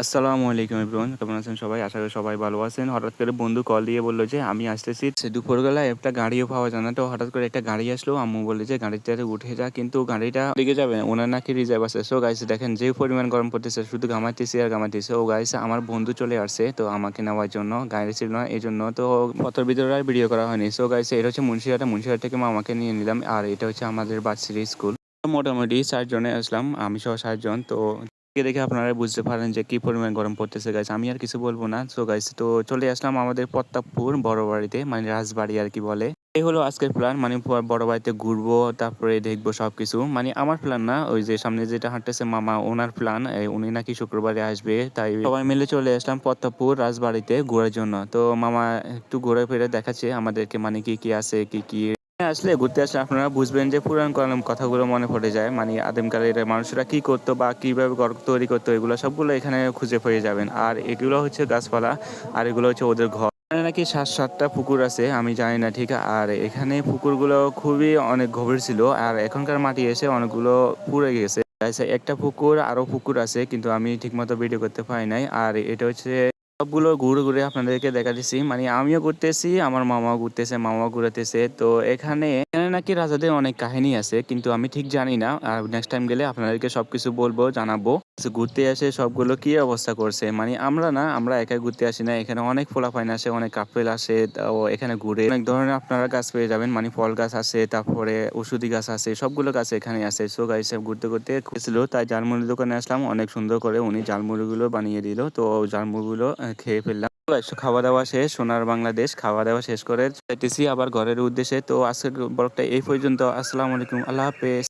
আসসালামু আলাইকুম এভরিওয়ান, কেমন আছেন সবাই? আশা করি সবাই ভালো আছেন। হঠাৎ করে বন্ধু কল দিয়ে বলল যে আমি আসতেছি। দুপুরবেলায় একটা গাড়িও পাওয়া যায় না, তো হঠাৎ করে একটা গাড়ি আসলো। আম্মু বলল যে গাড়িটাতে উঠে যা, কিন্তু গাড়িটা দিকে যাবে ওনার নাকি রিজার্ভ আছে। সো গাইস দেখেন যে পরিমাণ গরম পড়তেছে, শুধু ঘামাইতেছি আর ঘামাইতেছি। ও গাইস আমার বন্ধু চলে আসছে তো আমাকে নেওয়ার জন্য, গাড়ি ছিল না এই জন্য, তো পথের ভিতরে আর ভিডিও করা হয়নি। সো গাইস এটা হচ্ছে মুন্সিরহাট থেকে মামাকে নিয়ে নিলাম, আর এটা হচ্ছে আমাদের ভার্সিটি স্কুল। মোটামুটি 60 জনে আসলাম, আমি সহ 60 জন। তো দেখে আপনারা বুঝতে পারেন যে কি পরিমাণ গরম পড়তেছে গাইস। আমি আর কিছু বলবো না। সো গাইস তো চলে আসলাম আমাদের প্রতাপপুর বড় বাড়িতে, মানে রাজবাড়ি আর কি বলে। এই হলো আজকের প্ল্যান, মানে বড় বাড়িতে ঘুরবো, তারপরে দেখবো সবকিছু। মানে আমার প্ল্যান না, ওই যে সামনে যেটা হাঁটতেছে মামা, ওনার প্ল্যান। উনি নাকি শুক্রবারে আসবে, তাই সবাই মিলে চলে আসলাম প্রতাপপুর রাজবাড়িতে ঘোরার জন্য। তো মামা একটু ঘুরে ফিরে দেখাচ্ছে আমাদেরকে, মানে কি কি আছে কি কি। আসলে ঘুরতে আসলে আপনারা বুঝবেন যে পুরান কালের কথাগুলো মনে পড়ে যায়, মানে আদিমকালের মানুষরা কি করতো বা কিভাবে ঘর তৈরি করতো, এগুলো সবগুলো এখানে খুঁজে পেয়ে যাবেন। আর এগুলো হচ্ছে গাছপালা, আর এগুলো হচ্ছে ওদের ঘর। এখানে নাকি 7-7টা পুকুর আছে, আমি জানি না ঠিক। আর এখানে পুকুরগুলো খুবই অনেক গভীর ছিল, আর এখনকার মাটি এসে অনেকগুলো পুড়ে গেছে। একটা পুকুর আরো পুকুর আছে, কিন্তু আমি ঠিকমতো ভিডিও করতে পারি নাই। আর এটা হচ্ছে সবগুলো ঘুরে ঘুরে আপনাদেরকে দেখাতেছি, মানে আমিও ঘুরতেছি, আমার মামাও ঘুরতেছে, মামাও ঘুরতেছে। তো এখানে এখানে নাকি রাজাদের অনেক কাহিনী আছে, কিন্তু আমি ঠিক জানি না। আর নেক্সট টাইম গেলে আপনাদেরকে সবকিছু বলবো, জানাবো। ঘুরতে আসে সবগুলো কি অবস্থা করছে, মানে আমরা একাই ঘুরতে আসি না, এখানে অনেক পোলাপাইন আসে, অনেক কাপেল আসে। তো এখানে ঘুরে অনেক ধরনের আপনারা গাছ পেয়ে যাবেন, মানে ফল গাছ আছে, তারপরে ওষুধি গাছ আছে, সবগুলো গাছ এখানে আছে। সো গাইস ঘুরতে ঘুরতে গেছিল, তাই জালমুড়ির দোকানে আসলাম। অনেক সুন্দর করে উনি জালমুড়িগুলো বানিয়ে দিল, তো জালমুড়িগুলো খেয়ে ফেললাম। খাওয়া দাওয়া শেষ, সোনার বাংলাদেশ খাওয়া দাওয়া শেষ করে যাইতেছি আবার ঘরের উদ্দেশ্যে। তো আজকের ব্লগটা এই পর্যন্ত। আসসালামু আলাইকুম, আল্লাহ হাফেজ।